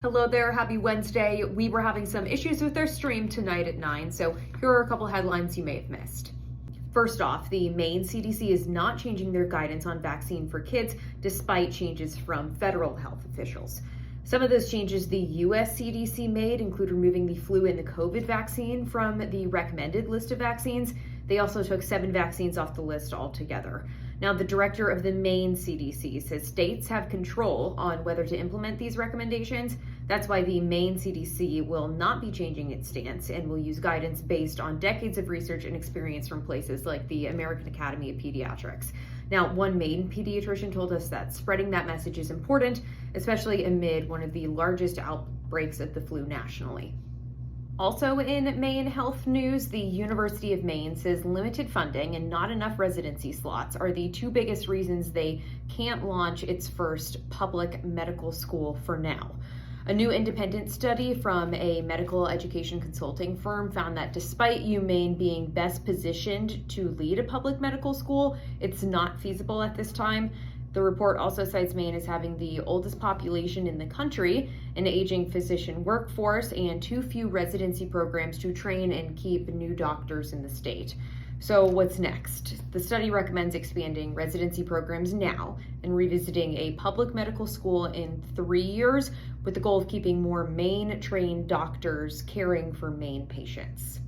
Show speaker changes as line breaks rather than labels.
Hello there, happy Wednesday. We were having some issues with our stream tonight at 9, so here are a couple headlines you may have missed. First off, the Maine CDC is not changing their guidance on vaccine for kids despite changes from federal health officials. Some of those changes the US CDC made include removing the flu and the COVID vaccine from the recommended list of vaccines. They also took 7 vaccines off the list altogether. Now, the director of the Maine CDC says states have control on whether to implement these recommendations. That's why the Maine CDC will not be changing its stance and will use guidance based on decades of research and experience from places like the American Academy of Pediatrics. Now, one Maine pediatrician told us that spreading that message is important, especially amid one of the largest outbreaks of the flu nationally. Also in Maine health news, the University of Maine says limited funding and not enough residency slots are the 2 biggest reasons they can't launch its first public medical school for now. A new independent study from a medical education consulting firm found that despite UMaine being best positioned to lead a public medical school, it's not feasible at this time. The report also cites Maine as having the oldest population in the country, an aging physician workforce, and too few residency programs to train and keep new doctors in the state. So what's next? The study recommends expanding residency programs now and revisiting a public medical school in 3 years with the goal of keeping more Maine-trained doctors caring for Maine patients.